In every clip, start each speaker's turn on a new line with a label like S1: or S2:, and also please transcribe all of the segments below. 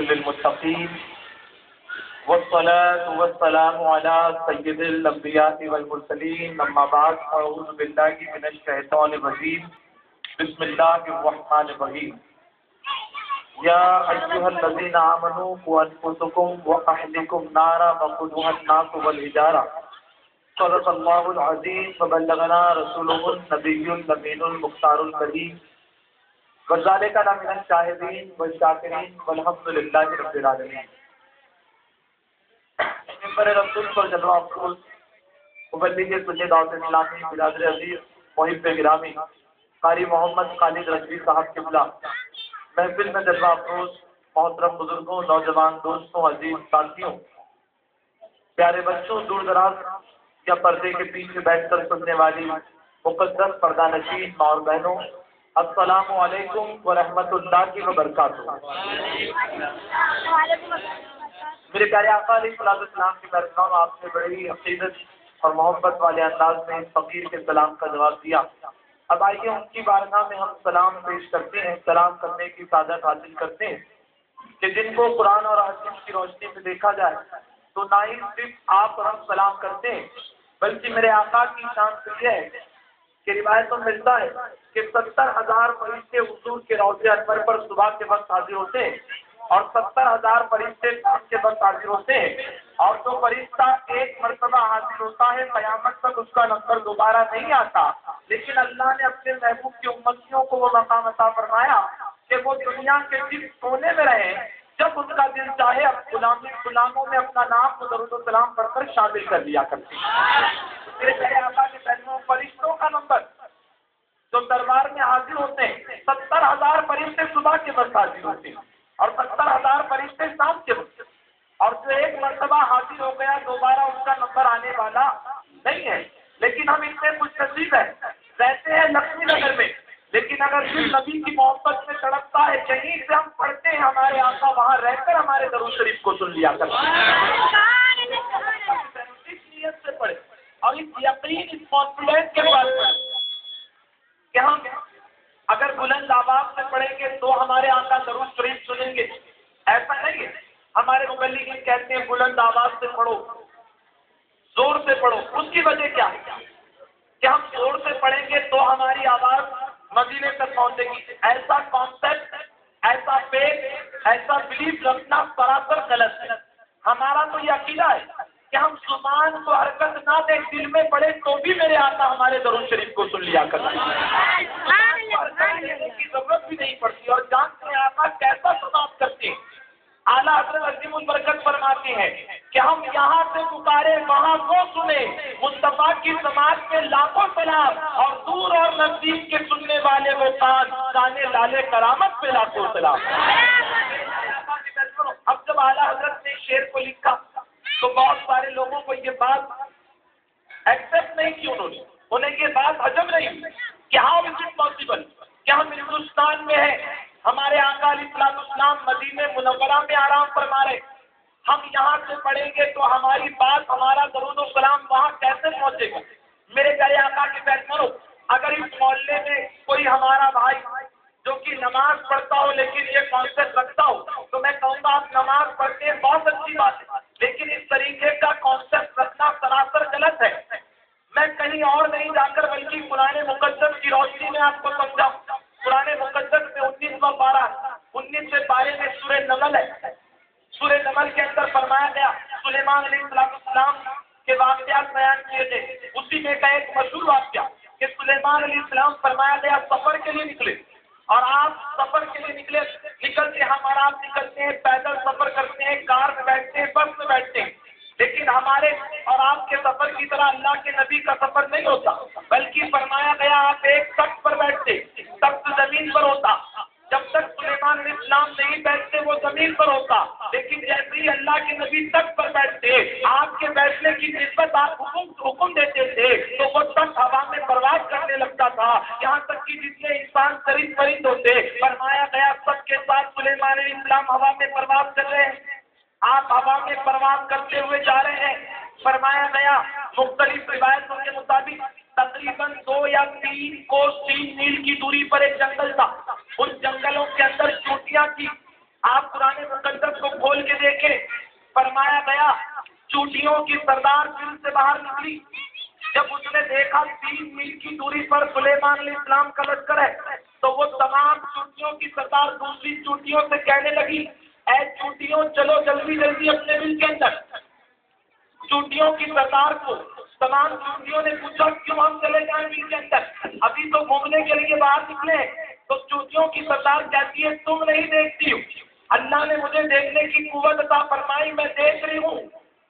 S1: للمتقين والصلاة والسلام على سيد الأنبياء والمرسلين أما بعد أعوذ بالله من الشيطان الرجيم بسم الله الرحمن الرحيم يا أيها الذين آمنوا قوا أنفسكم وأهلكم نارا وقودها الناس والحجارة صدق الله العظيم وبلغنا رسوله النبي الأمين المختار الكريم وذلك من الشاهدين والشاكرين والحمد لله رب العالمين. منبر رسول پر جلوہ افروز مبلغ کل دعوت اسلامی برادر عزیز محب گرامی قاری محمد خالد رضوی صاحب قبلہ، محفل میں جلوہ افروز محترم بزرگوں، نوجوان دوستوں، عزیز ساتھیوں، پیارے بچوں، دور دراز یا پردے کے پیچھے بیٹھ کر سننے والی مقدس پردہ نشین ماں اور بہنوں، السلام علیکم ورحمۃ اللہ وبرکاتہ. میرے پیارے آقا علیہ السلام کی برکات آپ نے بڑی عقیدت اور محبت والے انداز میں اس فقیر کے سلام کا جواب دیا. اب آئیے ان کی بارگاہ میں ہم سلام پیش کرتے ہیں، سلام کرنے کی سعادت حاصل کرتے ہیں کہ جن کو قرآن اور حدیث کی روشنی میں دیکھا جائے تو نہ ہی صرف آپ اور ہم سلام کرتے ہیں بلکہ میرے آقا کی شان تو یہ ہے کہ روایتوں میں ملتا ہے کہ 70,000 فرشتے حضور کے روضہ انور پر صبح کے وقت حاضر ہوتے ہیں اور 70,000 فرشتے شام کے وقت حاضر ہوتے ہیں، اور جو فرشتہ ایک مرتبہ حاضر ہوتا ہے قیامت تک اس کا نمبر دوبارہ نہیں آتا. لیکن اللہ نے اپنے محبوب کی امتیوں کو وہ مقام عطا فرمایا کہ وہ دنیا کے جس کونے میں رہے، جب ان کا دل چاہے اب غلاموں میں اپنا نام و درود و سلام پڑھ کر شامل کر لیا کرتے ہیں. میرے پیارے آقا کے پہلوؤں فرشتوں کا نمبر جو دربار میں حاضر ہوتے ہیں 70,000 فرشتے صبح کے وقت حاضر ہوتے ہیں اور 70,000 فرشتے شام کے وقت، اور جو ایک مرتبہ حاضر ہو گیا دوبارہ اس کا نمبر آنے والا نہیں ہے. لیکن ہم اتنے خوش نصیب ہیں، رہتے ہیں لکشمی نگر میں، لیکن اگر دل نبی کی محبت میں تڑپتا ہے کہیں سے ہم پڑھتے ہیں ہمارے آقا وہاں رہ کر ہمارے درود شریف کو سن لیا کرتے ہیں. اس نیت سے پڑھے اور اس یقین، اس کانفیڈنس کے بعد کہ ہم اگر بلند آواز سے پڑھیں گے تو ہمارے آقا درود شریف سنیں گے. ایسا نہیں ہے. ہمارے مبلغین کہتے ہیں بلند آواز سے پڑھو، زور سے پڑھو. اس کی وجہ کیا ہے کہ ہم زور سے پڑھیں گے تو ہماری آواز مدینے تک پہنچے گی. ایسا کانسیپٹ، ایسا فیتھ، ایسا بلیف رکھنا سراسر غلط ہے. ہمارا تو یہ عقیدہ ہے کہ ہم زبان کو حرکت نہ دیں، دل میں پڑے تو بھی میرے آقا ہمارے درود شریف کو سن لیا کرتے ہیں. کی ضرورت بھی نہیں پڑتی اور جانتے ہیں آقا کیسا سماعت کرتے ہیں. اعلیٰ حضرت عظیم البرکت فرماتے ہیں کہ ہم یہاں سے پکارے وہاں وہ سنے، مصطفیٰ کی سماعت میں لاکھوں سلام، اور دور اور نزدیک کے سننے والے وہ کان جانے لالے کرامت پہ لاکھوں سلام. اب جب اعلیٰ حضرت نے شعر کو لکھا تو بہت سارے لوگوں کو یہ بات ایکسپٹ نہیں کی، انہیں یہ بات ہضم نہیں ہوئی کہ ہاؤ از اٹ پاسبل کہ ہم ہندوستان میں ہیں، ہمارے آقا علیہ السلام مدینہ منورہ میں آرام فرما رہے، ہم یہاں سے پڑھیں گے تو ہماری بات، ہمارا درود و سلام وہاں کیسے پہنچے گا. میرے پیارے آقا کے پیغمبروں، اگر اس محلے میں کوئی ہمارا بھائی جو کہ نماز پڑھتا ہو لیکن یہ کانسیپٹ رکھتا ہو تو میں کہوں گا آپ نماز پڑھتے ہیں، بہت اچھی بات ہے، لیکن اس طریقے کا کانسیپٹ رکھنا سراسر غلط ہے. میں کہیں اور نہیں جا کر بلکہ قرآن مقدس کی روشنی میں آپ کو سمجھاؤں. قرآن مقدس میں 19 پارے میں سورہ نمل ہے. سورہ نمل کے اندر فرمایا گیا سلیمان علیہ السلام کے واقعات بیان کیے تھے. اسی میں کا ایک مشہور واقعہ کہ سلیمان علیہ السلام فرمایا گیا سفر کے لیے نکلے، اور آپ سفر کے لیے نکلتے ہیں، ہم آرام نکلتے ہیں، پیدل سفر کرتے ہیں، کار میں بیٹھتے ہیں، بس میں بیٹھتے ہیں، لیکن ہمارے اور آپ کے سفر کی طرح اللہ کے نبی کا سفر نہیں ہوتا، بلکہ فرمایا گیا آپ ایک تخت پر بیٹھتے، تخت زمین پر ہوتا. جب تک سلیمان علیہ السلام نہیں بیٹھتے وہ زمین پر ہوتا، لیکن جیسے ہی اللہ کے نبی تخت پر بیٹھتے آپ کے بیٹھنے کی نسبت آپ حکم دیتے تھے تو وہ تخت ہوا میں پرواز کرنے لگتا تھا. یہاں تک کہ جتنے انسان قریب قریب ہوتے فرمایا گیا سب کے ساتھ سلیمان علیہ السلام ہوا میں پرواز کر رہے ہیں، آپ ہوا میں پرواز کرتے ہوئے جا رہے ہیں. فرمایا گیا مختلف روایتوں کے مطابق تقریباً 2 یا 3 میل کی دوری پر ایک جنگل تھا. ان جنگلوں کے اندر چوٹیاں تھی. آپ قرآن مقدس کو دیکھیں فرمایا گیا چوٹیوں کی سردار دل سے باہر نکلی. جب اس نے دیکھا 3 میل کی دوری پر سلیمان علیہ السلام کا لشکر ہے تو وہ تمام چوٹیوں کی سردار دوسری چوٹیوں سے کہنے لگی اے چوٹیوں چلو جلدی جلدی اپنے مل کے اندر. چوٹیوں کی سردار کو تمام چوٹیوں نے پوچھا کیوں ہم چلے جائیں مل کے اندر, ابھی تو گھومنے کے لیے باہر نکلے. تو چوٹیوں کی سردار کہتی ہے تم نہیں دیکھتی ہو, اللہ نے مجھے دیکھنے کی قوت عطا فرمائی, میں دیکھ رہی ہوں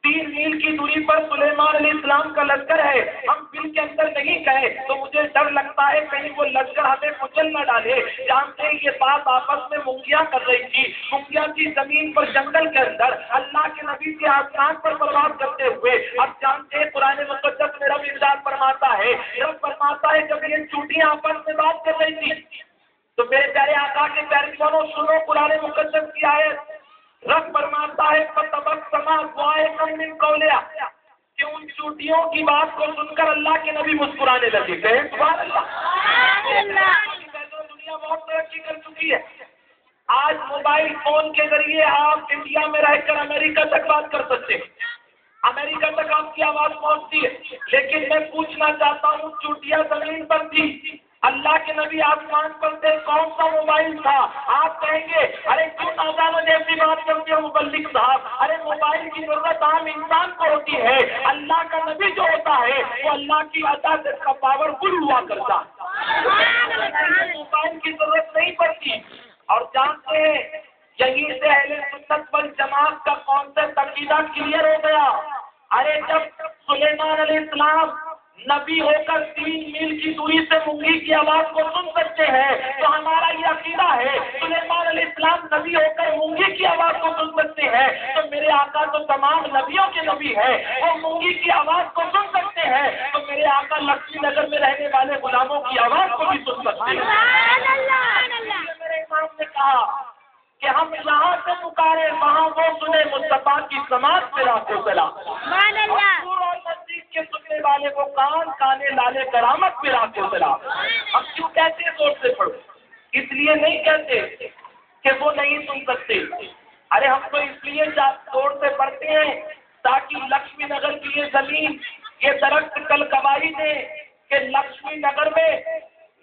S1: 3 میل کی دوری پر سلیمان علیہ السلام کا لشکر ہے, ہم مل کے اندر نہیں گئے تو مجھے ڈر لگتا ہے کہیں وہ لشکر ہمیں کچل نہ ڈالے. جانتے ہیں یہ بات آپس میں منگیاں کر رہی تھی, منگیاں کی زمین پر جنگل کے اندر اللہ کے نبی کے آسمان پر برباد کرتے ہوئے. اب جانتے ہیں قرآن مقدس میں رب ارشاد فرماتا ہے جب یہ چوٹیاں آپس میں بات کر رہی تھی تو میرے پیارے آقا کے پیارے سنو قرآن مقدس کی آیت. رب فرماتا ہے کہ ان چوٹیوں کی بات کو سن کر اللہ کے نبی مسکرانے لگے. سبحان اللہ. دنیا بہت ترقی کر چکی ہے. آج موبائل فون کے ذریعے آپ انڈیا میں رہ کر امریکہ تک بات کر سکتے ہیں, امریکہ تک آپ کی آواز پہنچتی ہے. لیکن میں پوچھنا چاہتا ہوں چوٹیاں زمین پر تھی, اللہ کے نبی آسمان پر تھے, کون سا موبائل تھا؟ آپ کہیں گے ارے کیوں نوجوانوں جیسی بات کرتے ہو مبلغ صاحب, ارے موبائل کی ضرورت عام انسان کو ہوتی ہے, اللہ کا نبی جو ہوتا ہے وہ اللہ کی عطا سے کا پاور فل ہوا کرتا ہے, موبائل کی ضرورت نہیں پڑتی. اور جانتے ہیں یہیں سے اہل سنت والجماعت کا کانسیپٹ عقیدہ کلیئر ہو گیا. ارے جب سلیمان علیہ السلام نبی ہو کر 3 میل کی دوری سے مونگی کی آواز کو سن سکتے ہیں تو ہمارا یہ عقیدہ ہے سلیمان علیہ السلام نبی ہو کر مونگی کی آواز کو سن سکتے ہیں تو میرے آقا تو تمام نبیوں کے نبی ہے, وہ مونگی کی آواز کو سن سکتے ہیں تو میرے آقا لکشمی نگر میں رہنے والے غلاموں کی آواز کو بھی سن سکتے ہیں. میرے امام نے کہا کہ ہم یہاں سے پکارے وہاں وہ سنے مصطفیٰ کی سماعت پہ راستوں چلا. کے سننے والے وہ کانے لالے کرامت پہ راستوں چلا. ہم کیوں کہتے ہیں زور سے پڑھو؟ اس لیے نہیں کہتے کہ وہ نہیں سن سکتے. ارے ہم تو اس لیے زور سے پڑھتے ہیں تاکہ لکشمی نگر کی یہ زمین یہ درخت کل گواہی دے کہ لکشمی نگر میں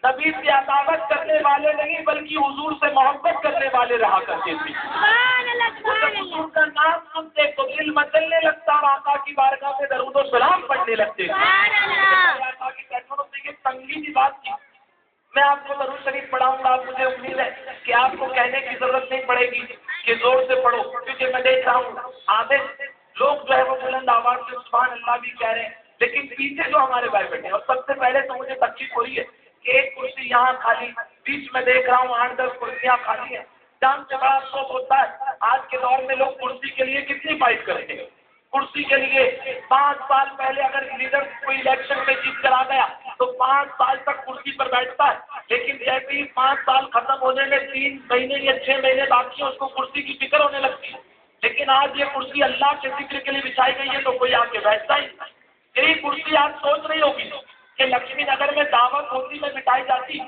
S1: نبی سے عداوت کرنے والے نہیں بلکہ حضور سے محبت کرنے والے رہا کرتے تھے. حضور کا نام سنتے تو دل مچلنے لگتا, آقا کی بارگاہ میں درود و سلام پڑھنے لگتے تھے. آقا کی پیغمبروں سے یہ تنگی کی بات کی. میں آپ کو درود شریف پڑھاؤں گا, مجھے امید ہے کہ آپ کو کہنے کی ضرورت نہیں پڑے گی کہ زور سے پڑھو, کیونکہ میں دیکھ رہا ہوں آدھے لوگ جو ہے وہ بلند آواز سے سبحان اللہ بھی کہہ رہے ہیں, لیکن پیچھے جو ہمارے بھائی بیٹھے ہیں. اور سب سے پہلے تو مجھے تکلیف ہو رہی ہے کہ ایک کرسی یہاں خالی, بیچ میں دیکھ رہا ہوں 8-10 کرسیاں خالی ہیں. جان سے بڑا افسوس ہوتا ہے آج کے دور میں لوگ کرسی کے لیے کتنی فائٹ کرتے ہیں. کرسی کے لیے 5 سال پہلے اگر لیڈر کوئی الیکشن میں جیت کر آ گیا تو 5 سال تک کرسی پر بیٹھتا ہے, لیکن جیسے ہی 5 سال ختم ہونے میں 3 مہینے یا 6 مہینے باقی ہیں اس کو کرسی کی فکر ہونے لگتی ہے. لیکن آج یہ کرسی اللہ کے ذکر کے لیے بچھائی گئی ہے تو کوئی آ کے بیٹھتا ہی. یہی کرسی آج سوچ رہی ہوگی کہ لکشمی نگر میں دعوت ہوتی میں بٹھائی جاتی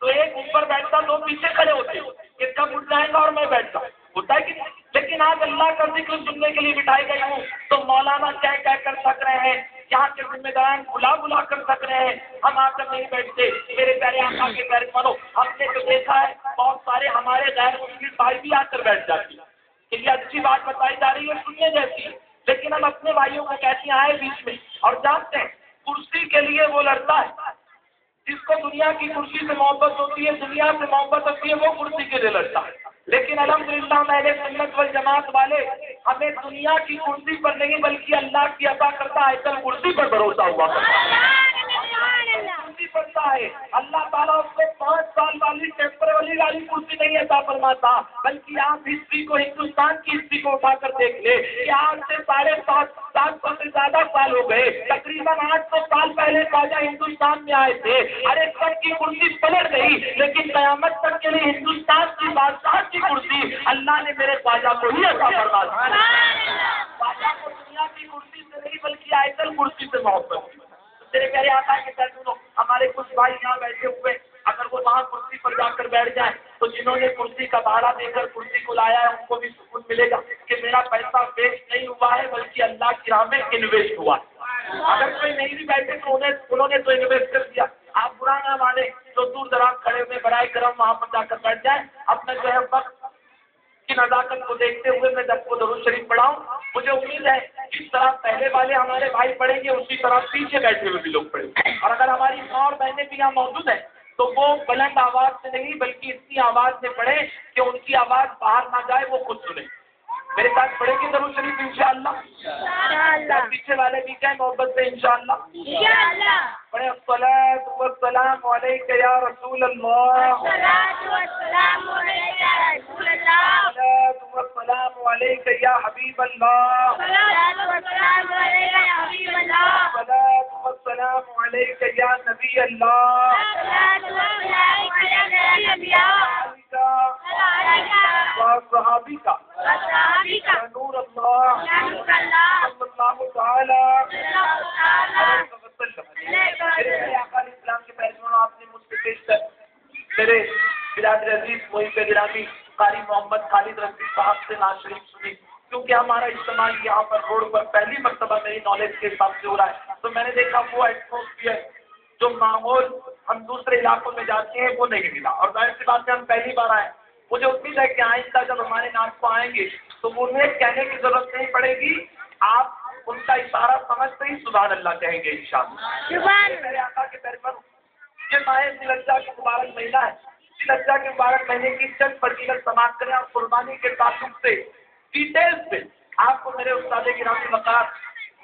S1: تو ایک اوپر بیٹھتا, 2 پیچھے کھڑے ہوتے کہ کب اٹھ جائے گا اور میں بیٹھتا, ہوتا ہے کہ لیکن آج اللہ کا ذکر سننے کے لیے بٹھائی گئی ہوں تو مولانا کہہ کر تھک رہے ہیں, یہاں کے ذمہ داران بلا کر تھک رہے ہیں, ہم آ کر نہیں بیٹھتے. میرے پیارے آقا کے پیارے مانو, ہم نے تو دیکھا ہے بہت سارے ہمارے غیر مسلم بھائی بھی آ کر بیٹھ جاتے ہیں. یہ اچھی بات بتائی جا رہی ہے سننے جیسی ہے, لیکن ہم اپنے بھائیوں کو کہتے ہیں آئے بیچ میں. اور جانتے ہیں کرسی کے لیے وہ لڑتا ہے جس کو دنیا کی کرسی سے محبت ہوتی ہے, دنیا سے محبت ہوتی ہے, وہ کرسی کے لیے لڑتا ہے. لیکن الحمدللہ اہل سنت والجماعت والے ہمیں دنیا کی کرسی پر نہیں بلکہ اللہ کی عطا کرتا ہے کل کرسی پر بھروسہ ہوا کرتا کرسی پڑتا ہے. اللہ تعالیٰ اس کو 5 سال والی ٹیمپرری والی کرسی نہیں عطا فرماتا, بلکہ آپ ہسٹری کو, ہندوستان کی ہسٹری کو اٹھا کر دیکھ لیں کہ آج سے 750 سے زیادہ سال ہو گئے, تقریباً 800 سال پہلے خواجہ ہندوستان میں آئے تھے. ارے سب کی کرسی پلٹ گئی, لیکن قیامت تک کے لیے ہندوستان کی بادشاہ کی کرسی اللہ نے میرے خواجہ کو ہی عطا فرما دی. خواجہ کو دنیا کی کرسی سے نہیں بلکہ آئیتل کرسی سے محبت. میرے پیارے آقا کے ساتھ ہمارے کچھ بھائی یہاں بیٹھے ہوئے, اگر وہ وہاں کرسی پر جا کر بیٹھ جائیں تو جنہوں نے کرسی کا بھاڑا دے کر کرسی کو لایا ہے ان کو بھی سکون ملے گا کہ میرا پیسہ ویسٹ نہیں ہوا ہے بلکہ اللہ کی راہ میں انویسٹ ہوا. اگر کوئی نہیں بھی بیٹھے تو انہوں نے تو انویسٹ کر دیا. آپ برا نہ مانے تو دور دراز کھڑے ہوئے برائے کرم وہاں پر جا کر بیٹھ جائیں. اپنا جو ہے وقت کی نزاکت کو دیکھتے ہوئے میں جب کو درود شریف پڑھاؤں. مجھے امید ہے جس طرح پہلے والے ہمارے بھائی پڑھیں گے اسی طرح پیچھے بیٹھے ہوئے بھی لوگ پڑھیں گے. اور اگر ہماری ماں اور بہنیں بھی یہاں موجود ہیں تو وہ بلند آواز سے نہیں بلکہ اتنی آواز سے پڑھیں کہ ان کی آواز باہر نہ جائے, وہ خود سنیں. میرے ساتھ پڑھیں گے درود شریف انشاءاللہ. پیچھے والے بھی کہیں محبت سے انشاءاللہ پڑھیں. الصلاۃ والسلام علیک یا رسول اللہ. الصلاۃ والسلام علیک یا حبیب اللہ. الصلاۃ والسلام علیک یا نبی اللہ. صحابی کا نور اللہ صلی اللہ تعالی اسلام کے پہلوانوں, آپ نے مجھ سے پیش کر میرے برادر عزیز محب گرامی قاری محمد خالد رضوی صاحب سے نعت شریف سنی. کیونکہ ہمارا اجتماع یہاں پر روڈ پر پہلی مرتبہ میری نالج کے حساب سے ہو رہا ہے, تو میں نے دیکھا وہ ایٹماسفیئر جو ماحول ہم دوسرے علاقوں میں جاتے ہیں وہ نہیں ملا. اور ظاہر سی بات ہے ہم پہلی بار آئے. مجھے امید ہے کہ آئندہ جب ہمارے نعت کو آئیں گے تو انہیں کہنے کی ضرورت نہیں پڑے گی, آپ ان کا اشارہ سمجھتے ہی سبحان اللہ کہیں گے انشاءاللہ. میرے آقا کے پیغمبر, یہ ماہ ذی الحجہ کی مبارک مہینہ ہے. ذی الحجہ کے مبارک مہینے کی چند فضیلت سماعت کریں اور قربانی کے تعلق سے ڈیٹیل سے آپ کو میرے استاد گرامی وقار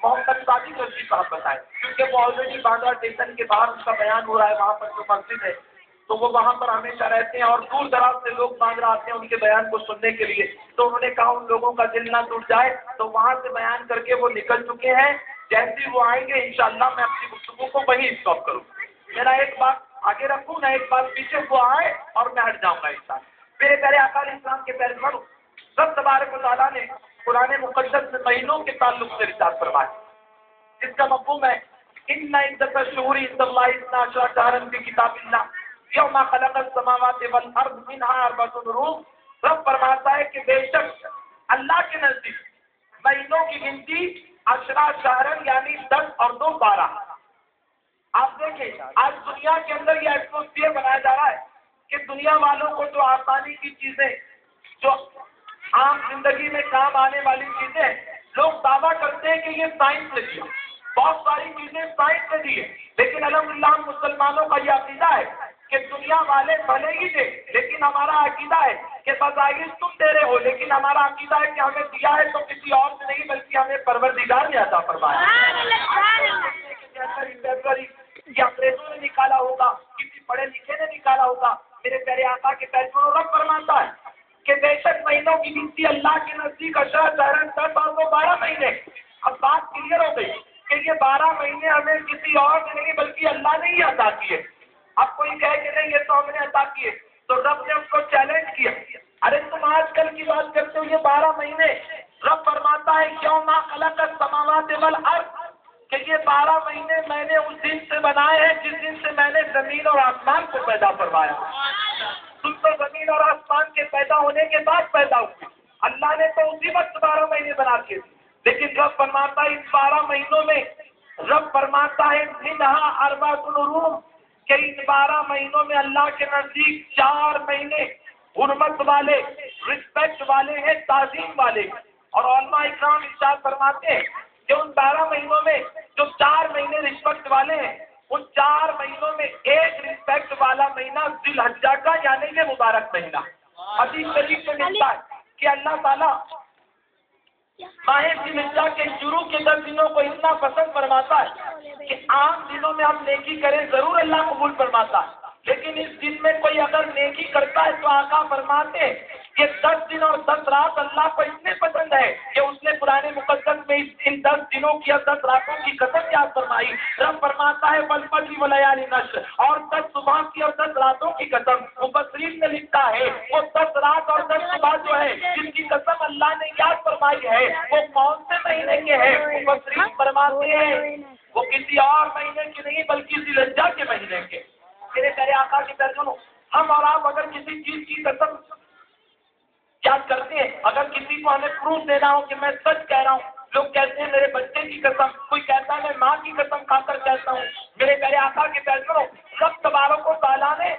S1: محمد صادق رضوی صاحب بتائیں. کیونکہ وہ آلریڈی باندرا اسٹیشن کے باہر اس کا بیان ہو رہا ہے, وہاں پر جو مسجد ہے تو وہ وہاں پر ہمیشہ رہتے ہیں اور دور دراز سے لوگ باندرا آتے ہیں ان کے بیان کو سننے کے لیے. تو انہوں نے کہا ان لوگوں کا دل نہ ٹوٹ جائے, تو وہاں سے بیان کر کے وہ نکل چکے ہیں. جیسے وہ آئیں گے انشاءاللہ میں اپنی گفتگو کو وہیں اسٹاپ کروں. میرا ایک بات آگے رکھوں نہ ایک بات پیچھے, وہ آئے اور میں ہٹ جاؤں گا انشاءاللہ. میرے پیارے آقا علیہ السلام کے پیغمبر رب تبارک و تعالیٰ نے قرآن مقدس میں مہینوں کے تعلق سے ارشاد فرمایا, جس کا مفہوم ہے ان عدت الشہور عند اللہ اثنا عشر شہرا فی کتاب اللہ یوم خلق السماوات والارض منها اربعۃ حرم. رب فرماتا ہے کہ بے شک اللہ کے نزدیک مہینوں کی گنتی عشرہ شہرن یعنی 10 اور 2 12. آپ دیکھیں آج دنیا کے اندر یہ ایٹماسفیئر بنایا جا رہا ہے کہ دنیا والوں کو جو آسانی کی چیزیں, جو عام زندگی میں کام آنے والی چیزیں, لوگ دعویٰ کرتے ہیں کہ یہ سائنس نے دیا, بہت ساری چیزیں سائنس نے دی ہے. لیکن الحمدللہ مسلمانوں کا یہ عقیدہ ہے کہ دنیا والے بھلے ہی دے, لیکن ہمارا عقیدہ ہے کہ بظاہر تم دے رہے ہو, لیکن ہمارا عقیدہ ہے کہ ہمیں دیا ہے تو کسی اور سے نہیں بلکہ ہمیں پروردگار نے عطا فرمایا. یہ انگریزوں نے نکالا ہوگا, کسی پڑھے لکھے نے نکالا ہوگا. میرے پیارے آقا کے پیغمبر رب فرماتا ہے کہ بے شک مہینوں کی گنتی اللہ کے نزدیک عشرہ شہرن 10 اور 12 مہینے. اب بات کلیئر ہو گئی کہ یہ 12 مہینے ہمیں کسی اور نے نہیں بلکہ اللہ نے ہی عطا کیے. اب کوئی کہے کہ نہیں یہ تو ہم نے عطا کیے, تو رب نے اس کو چیلنج کیا, ارے تم آج کل کی بات کرتے ہو, یہ 12 مہینے رب فرماتا ہے یوم خلق السماوات والارض کہ یہ 12 مہینے میں نے اس دن سے بنائے ہیں جس دن سے میں نے زمین اور آسمان کو پیدا فرمایا. تم تو زمین اور آسمان کے پیدا ہونے کے بعد پیدا ہوئے, اللہ نے تو اسی وقت 12 مہینے بنا کے دیے. لیکن رب فرماتا ہے ان 12 مہینوں میں رب فرماتا ہے منہا اربعۃ حرم کہ ان 12 مہینوں میں اللہ کے نزدیک 4 مہینے حرمت والے, رسپیکٹ والے ہیں, تعظیم والے. اور علماء اکرام ارشاد فرماتے ہیں کہ ان 12 مہینوں میں جو 4 مہینے رسپیکٹ والے ہیں, ان 4 مہینوں میں ایک رسپیکٹ والا مہینہ ذی الحجہ کا یعنی یہ مبارک مہینہ. حدیث شریف میں ملتا ہے کہ اللہ تعالیٰ ماہ ذی الحجہ کے شروع کے 10 دنوں کو اتنا پسند فرماتا ہے کہ عام دنوں میں ہم نیکی کریں ضرور اللہ قبول فرماتا ہے, لیکن اس دن میں کوئی اگر نیکی کرتا ہے تو آقا فرماتے ہیں کہ 10 دن اور 10 رات اللہ کو اتنے پسند ہے کہ اس نے قرآن مقدس میں ان 10 دنوں کی اور 10 راتوں کی قسم یاد فرمائی. رب فرماتا ہے والفجر ولیال عشر, اور 10 صبح کی اور 10 راتوں کی قسم. مفسرین نے لکھا ہے وہ 10 رات اور 10 صبح جو ہے جن کی قسم اللہ نے یاد فرمائی ہے وہ کون سے مہینے کے ہیں؟ مفسرین فرماتے ہیں وہ کسی اور مہینے کے نہیں بلکہ ذی الحجہ کے مہینے کے. میرے پیارے آقا کی ترجمہ, ہم اور آپ اگر کسی چیز کی قسم کیا کرتے ہیں؟ اگر کسی کو ہمیں پروف دینا ہو کہ میں سچ کہہ رہا ہوں، لوگ کہتے ہیں میرے بچے کی قسم، کوئی کہتا ہے میں ماں کی قسم کھا کر کہتا ہوں۔ میرے پیارے آقا کے پیغمبروں سب تبارک و تعالیٰ نے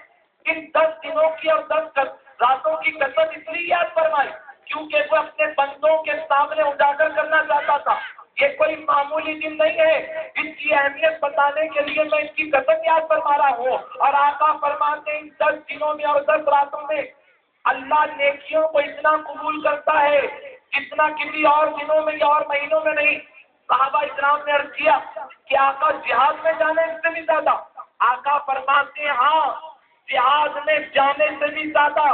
S1: ان 10 دنوں کی اور 10 راتوں کی قسم اس لیے یاد فرمائی کیونکہ وہ اپنے بندوں کے سامنے اجاگر کرنا چاہتا تھا۔ یہ کوئی معمولی دن نہیں ہے، اس کی اہمیت بتانے کے لیے میں اس کی قسم یاد فرما رہا ہوں۔ اور آقا فرماتے ہیں ان 10 دنوں میں اور 10 راتوں میں اللہ نیکیوں کو اتنا قبول کرتا ہے جتنا کسی اور دنوں میں یا اور مہینوں میں نہیں۔ صحابہ اکرام نے عرض کیا کہ آقا جہاد میں جانے سے بھی زیادہ؟ آقا فرماتے ہیں ہاں، جہاد میں جانے سے بھی زیادہ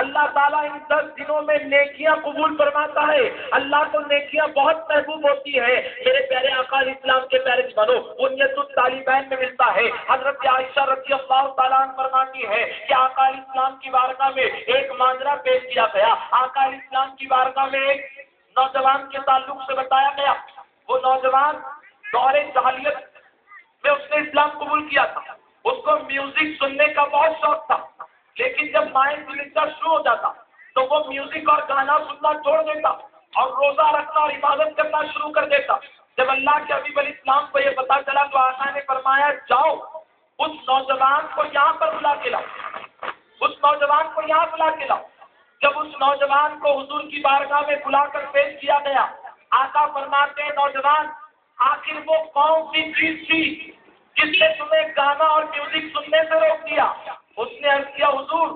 S1: اللہ تعالیٰ ان 10 دنوں میں نیکیاں قبول فرماتا ہے۔ اللہ کو نیکیاں بہت محبوب ہوتی ہے۔ میرے پیارے آقا علیہ السلام کے پیارے بنو بنیت الطالبین میں ملتا ہے، حضرت عائشہ رضی اللہ تعالیٰ عنہ فرماتی ہے کہ آقا علیہ السلام کی بارگاہ میں ایک ماجرا پیش کیا گیا۔ آقا علیہ السلام کی بارگاہ میں ایک نوجوان کے تعلق سے بتایا گیا۔ وہ نوجوان دور جاہلیت میں اس نے اسلام قبول کیا تھا، اس کو میوزک سننے کا بہت شوق تھا، لیکن جب مائنڈ سلسلہ شروع ہو جاتا تو وہ میوزک اور گانا سننا چھوڑ دیتا اور روزہ رکھنا اور عبادت کرنا شروع کر دیتا۔ جب اللہ کے حبیب علیہ السلام کو یہ پتا چلا تو آقا نے فرمایا جاؤ اس نوجوان کو یہاں پر بلا کے لاؤ، اس نوجوان کو یہاں بلا کے لاؤ۔ جب اس نوجوان کو حضور کی بارگاہ میں بلا کر پیش کیا گیا، آقا فرماتے ہیں نوجوان آخر وہ کون سی چیز تھی جس نے تمہیں گانا اور میوزک سننے سے روک دیا؟ اس نے عرض کیا حضور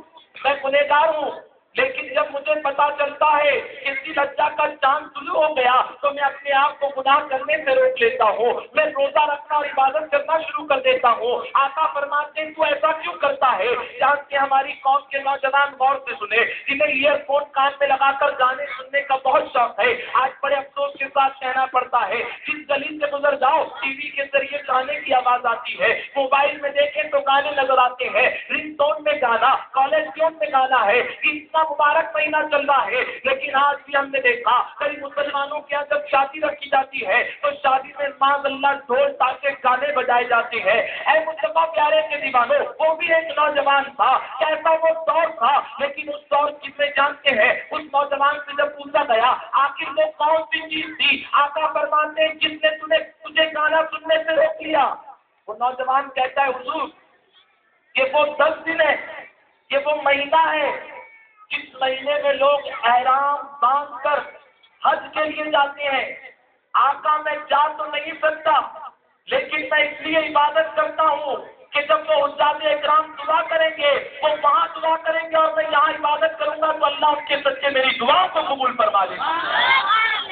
S1: میں گنہگار ہوں، لیکن جب مجھے پتا چلتا ہے کہ ذی الحجہ کا چاند طلوع ہو گیا تو میں اپنے آپ کو گناہ کرنے سے روک لیتا ہوں، میں روزہ رکھنا اور عبادت کرنا شروع کر دیتا ہوں۔ آقا فرماتے ہیں تو ایسا کیوں کرتا ہے؟ جان کے ہماری قوم کے نوجوان غور سے سنے جنہیں ایئر فون کان میں لگا کر گانے سننے کا بہت شوق ہے، آج بڑے افسوس کے ساتھ کہنا پڑتا ہے جس گلی سے گزر جاؤ ٹی وی کے ذریعے گانے کی آواز آتی ہے، موبائل میں دیکھیں تو گانے نظر آتے ہیں، رنگ ٹون میں گانا، کالج ٹیون میں گانا ہے۔ اتنا مبارک مہینہ چل رہا ہے لیکن آج بھی ہم نے دیکھا کئی مسلمانوں کے یہاں جب شادی رکھی جاتی ہے تو شادی میں معاذ اللہ ڈھول تاکہ گانے بجائے جاتے ہیں۔ اے مصطفیٰ پیارے کے دیوانوں، وہ بھی ایک نوجوان تھا، کیسا وہ دور تھا، لیکن اس دور کی میں جانتے ہیں اس نوجوان سے جب پوچھا گیا آخر وہ کون سی چیز تھی، آقا فرماتے ہیں جس نے تجھے گانا سننے سے روک لیا؟ وہ نوجوان کہتا ہے حضور یہ وہ 10 دن ہے، یہ وہ مہینہ ہے جس مہینے میں لوگ احرام باندھ کر حج کے لیے جاتے ہیں۔ آقا میں جا تو نہیں سکتا لیکن میں اس لیے عبادت کرتا ہوں کہ جب وہ حجاج اکرام دعا کریں گے وہ وہاں دعا کریں گے اور میں یہاں عبادت کروں گا تو اللہ ان کے سچے میری دعا کو قبول فرما لے گا۔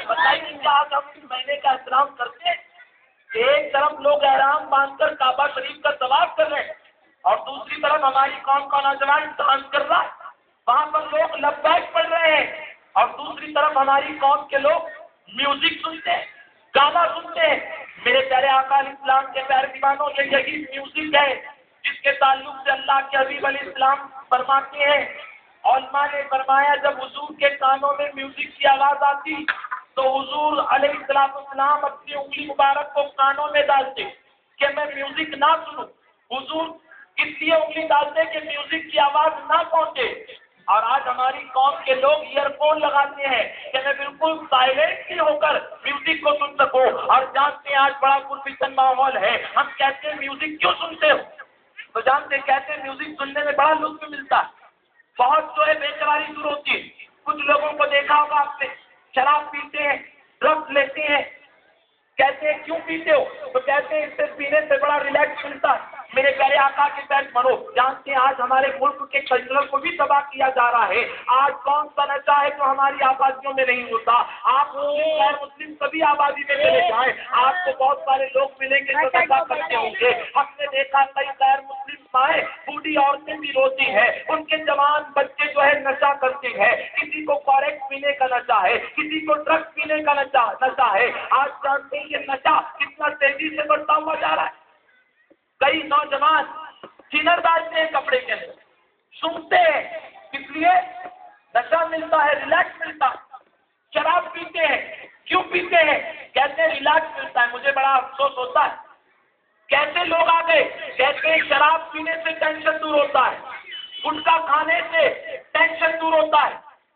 S1: بتائیے کیا آج ہم اس مہینے کا احترام کرتے ہیں؟ ایک طرف لوگ احرام باندھ کر کعبہ شریف کا طواف کر رہے ہیں اور دوسری طرف ہماری قوم کا نوجوان ڈانس کر رہا ہے، وہاں پر لوگ لبیک پڑھ رہے ہیں اور دوسری طرف ہماری قوم کے لوگ میوزک سنتے ہیں، گانا سنتے ہیں۔ میرے پیارے آقا علیہ السلام کے پیارے دیوانوں، یہ یہی میوزک ہے جس کے تعلق سے اللہ کے حبیب علیہ السلام فرماتے ہیں، علماء نے فرمایا جب حضور کے کانوں میں میوزک کی آواز آتی تو حضور علیہ السلام اپنی انگلی مبارک کو کانوں میں ڈالتے کہ میں میوزک نہ سنوں۔ حضور اس لیے انگلی ڈالتے کہ میوزک کی آواز نہ پہنچے، اور آج ہماری قوم کے لوگ ایئر فون لگاتے ہیں کہ میں بالکل سائلنٹ ہو کر میوزک کو سن سکوں، اور جانتے ہیں آج بڑا پرفتن ماحول ہے، ہم کہتے ہیں میوزک کیوں سنتے ہو تو جانتے کہتے ہیں میوزک سننے میں بڑا لطف ملتا ہے، بہت جو ہے بے قراری دور ہوتی ہے۔ کچھ لوگوں کو دیکھا ہوگا آپ نے شراب پیتے ہیں، ڈرگس لیتے ہیں، کہتے ہیں کیوں پیتے ہو تو کہتے ہیں اس سے پینے سے بڑا ریلیکس ملتا ہے۔ میرے پیارے آقا کے پیٹ بنو، جانتے ہیں آج ہمارے ملک کے کلچر کو بھی تباہ کیا جا رہا ہے۔ آج کون سا نشہ ہے جو ہماری آبادیوں میں نہیں ہوتا؟ آپ غیر مسلم سبھی آبادی میں چلے جائیں، آپ کو بہت سارے لوگ ملیں گے جو نشہ کرتے ہوں گے۔ ہم نے دیکھا کئی غیر مسلم مائیں بوڑھی عورتیں بھی روتی ہیں، ان کے جوان بچے جو ہے نشہ کرتے ہیں، کسی کو کورکس پینے کا نشہ ہے، کسی کو ڈرگس پینے کا نشہ ہے۔ آج جانتے ہیں یہ نشہ کتنا تیزی سے بڑھتا ہوا جا رہا ہے۔ کئی نوجوان سینر ڈالتے ہیں کپڑے کے اندر، سنتے ہیں، اس لیے نشہ ملتا ہے، ریلیکس ملتا ہے۔ شراب پیتے ہیں، کیوں پیتے ہیں؟ کہتے ہیں ریلیکس ملتا ہے۔ مجھے بڑا افسوس ہوتا ہے کیسے لوگ آ گئے، کہتے ہیں شراب پینے سے ٹینشن دور ہوتا ہے، گٹکا کھانے سے ٹینشن دور ہوتا ہے،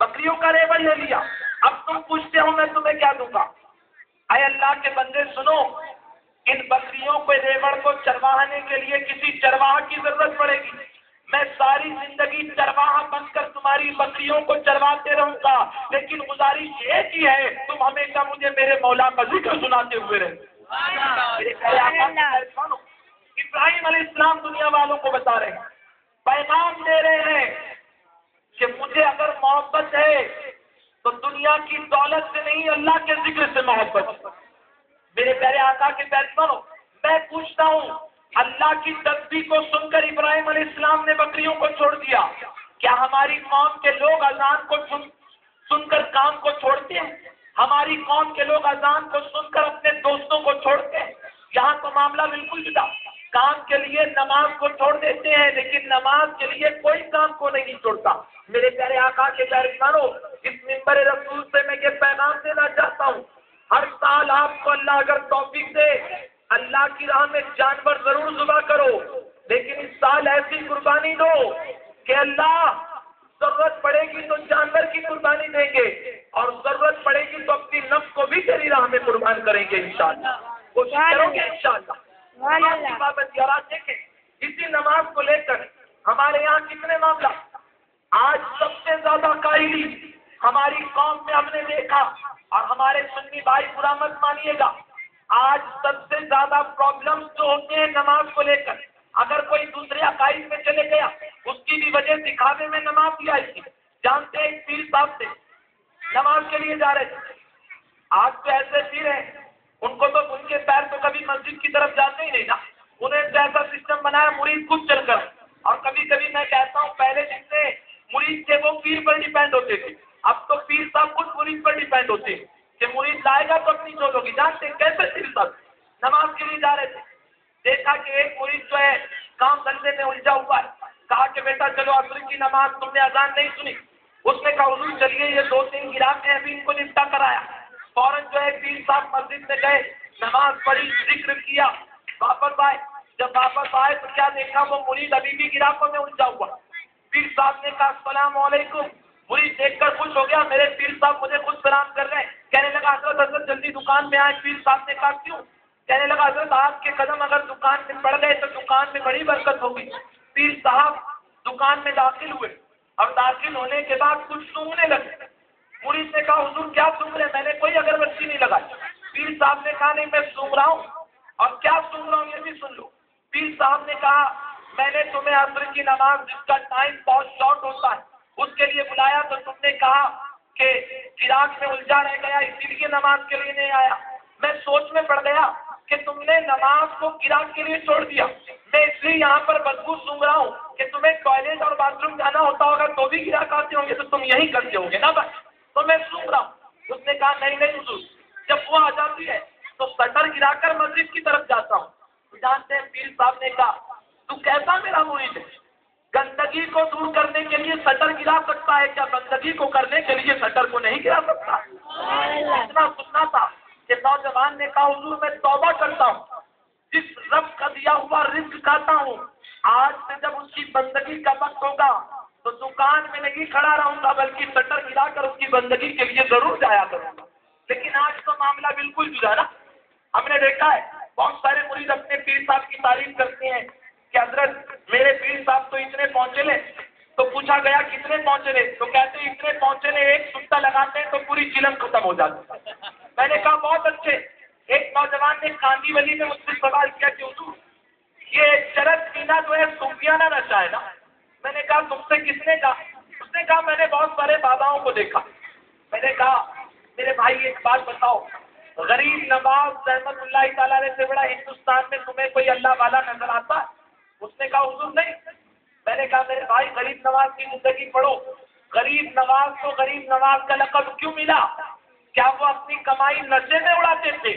S1: بکریوں کا ریوڑ لے لیا. اب تم پوچھتے ہو میں تمہیں کیا دوں گا؟ اے اللہ کے بندے سنو، ان بکریوں کے ریوڑ کو چروانے کے لیے کسی چرواہا کی ضرورت پڑے گی. میں ساری زندگی چرواہا بن کر تمہاری بکریوں کو چرواتے رہوں گا، لیکن گزارش ایک ہی ہے، تم ہمیشہ مجھے میرے مولا کا ذکر سناتے ہوئے رہے. ابراہیم علیہ السلام دنیا والوں کو بتا رہے ہیں، پیغام دے رہے ہیں کہ مجھے اگر محبت ہے تو دنیا کی دولت سے نہیں، اللہ کے ذکر سے محبت. میرے پیارے آقا کے پیغمبروں، میں پوچھتا ہوں، اللہ کی تسبیح کو سن کر ابراہیم علیہ السلام نے بکریوں کو چھوڑ دیا، کیا ہماری قوم کے لوگ اذان کو سن کر کام کو چھوڑتے ہیں؟ ہماری قوم کے لوگ اذان کو سن کر اپنے دوستوں کو چھوڑتے ہیں؟ یہاں تو معاملہ بالکل جدا. کام کے لیے نماز کو چھوڑ دیتے ہیں، لیکن نماز کے لیے کوئی کام کو نہیں چھوڑتا. میرے پیارے آقا کے پیغمبروں، اس منبر رسول سے میں یہ پیغام دینا چاہتا ہوں، ہر سال آپ کو اللہ اگر توفیق دے، اللہ کی راہ میں جانور ضرور ذبح کرو، لیکن اس سال ایسی قربانی دو کہ اللہ ضرورت پڑے گی تو جانور کی قربانی دیں گے، اور ضرورت پڑے گی تو اپنی نفس کو بھی تیری راہ میں قربان کریں گے انشاءاللہ. کوشش کرو گے انشاءاللہ. نماز کی پابندی، اور آج دیکھیں اسی نماز کو لے کر ہمارے یہاں کتنے معاملہ. آج سب سے زیادہ قائلی ہماری قوم میں ہم نے دیکھا، اور ہمارے سنی بھائی برا مت مانیے گا، آج سب سے زیادہ پرابلم جو ہوتے ہیں نماز کو لے کر. اگر کوئی دوسرے عقائد میں چلے گیا، اس کی بھی وجہ دکھاوے میں نماز کی آئی تھی. جانتے ہیں ایک پیر صاحب سے نماز کے لیے جا رہے تھے. آج تو ایسے پیر ہیں، ان کو تو ان کے پیر تو کبھی مسجد کی طرف جاتے ہی نہیں نا. انہیں تو ایسا سسٹم بنایا مرید خود چل کر. اور کبھی کبھی میں کہتا ہوں، پہلے جتنے مرید تھے وہ پیر پر ڈیپینڈ ہوتے تھے، اب تو پیر صاحب خود مرید پر ڈیپینڈ ہوتے ہیں کہ مرید لائے گا تو اپنی چول ہوگی. جانتے ہیں کیسے پیر صاحب نماز کے لیے جا رہے تھے، دیکھا کہ ایک مرید جو ہے کام دھندے میں الجھا ہوا ہے. کہا کہ بیٹا چلو عصر کی نماز تم نے اذان نہیں سنی. اس نے کہا حضور چلیے، یہ 2-3 گراہک ہیں ابھی ان کو نپٹا کر آیا. فوراً جو ہے پیر صاحب مسجد میں گئے، نماز پڑھی، ذکر کیا، واپس آئے. جب واپس آئے تو کیا دیکھا، وہ مرید ابھی بھی گراہکوں میں الجھا ہوا. پیر صاحب نے کہا السلام علیکم. مرید دیکھ کر خوش ہو گیا، میرے پیر صاحب مجھے خود سلام کر رہے ہیں. کہنے لگا حضرت جلدی دکان میں آئے. پیر صاحب نے کہا کیوں؟ کہنے لگا حضرت آپ کے قدم اگر دکان میں پڑ گئے تو دکان میں بڑی برکت ہوگی. پیر صاحب دکان میں داخل ہوئے، اور داخل ہونے کے بعد کچھ سونگنے لگے. مرید نے کہا حضور کیا سونگ رہے؟ میں نے کوئی اگربتی نہیں لگائی. پیر صاحب نے کہا نہیں میں سونگ رہا ہوں، اور کیا سونگ رہا ہوں یہ بھی سن لو. پیر صاحب نے کہا میں نے تمہیں عصر کی نماز جس کا ٹائم بہت شارٹ ہوتا ہے اس کے لیے بلایا تو تم نے کہا کہ چراغ میں الجھا رہ گیا اسی لیے نماز کے لیے نہیں آیا. میں سوچ میں پڑ گیا کہ تم نے نماز کو چراغ کے لیے چھوڑ دیا. میں اس لیے یہاں پر بدبو سونگ رہا ہوں کہ تمہیں ٹوائلٹ اور باتھ روم جانا ہوتا ہوگا تو بھی گراہک آتے ہوں گے تو تم یہی کرتے ہوں گے نا بس، تو میں سونگ رہا ہوں. اس نے کہا نہیں نہیں حضور، جب وہ آ جاتی ہے تو شٹر گرا کر مسجد کی طرف جاتا ہوں. جانتے ہیں پیر صاحب نے کہا تو کیسا میرا مرید ہے، گندگی کو دور کرنے کے لیے شٹر گرا سکتا ہے، کیا گندگی کو کرنے کے لیے شٹر کو نہیں گرا سکتا؟ اتنا سننا تھا کہ نوجوان نے کہا حضور میں توبہ کرتا ہوں، جس رب کا دیا ہوا رزق کھاتا ہوں، آج سے جب اس کی بندگی کا وقت ہوگا تو دکان میں نہیں کھڑا رہوں گا بلکہ شٹر گرا کر اس کی بندگی کے لیے ضرور جایا کروں گا. لیکن آج تو معاملہ بالکل جدا نا. ہم نے دیکھا ہے بہت سارے مرید اپنے پیر صاحب کی تعریف کرتے ہیں کہ حضرت میرے پیر صاحب تو اتنے پہنچے لے. تو پوچھا گیا کتنے پہنچے لے تو کہتے ہیں اتنے پہنچے لے ایک سنتا لگاتے ہیں تو پوری چلم ختم ہو جاتی. میں نے کہا بہت اچھے. ایک نوجوان نے کاندی ولی میں مجھ سے سوال کیا کہ حضور یہ شرط پینا جو ہے صوفیانہ نشہ ہے نا. میں نے کہا تم سے کس نے کہا؟ اس نے کہا میں نے بہت سارے باباؤں کو دیکھا. میں نے کہا میرے بھائی ایک بات بتاؤ، غریب نواز رحمت اللہ تعالیٰ علیہ سے بڑا ہندوستان میں تمہیں کوئی اللہ والا نظر آتا ہے؟ اس نے کہا حضور نہیں. میں نے کہا میرے بھائی غریب نواز کی زندگی پڑھو. غریب نواز کو غریب نواز کا لقب کیوں ملا؟ کیا وہ اپنی کمائی نشے میں اڑاتے تھے؟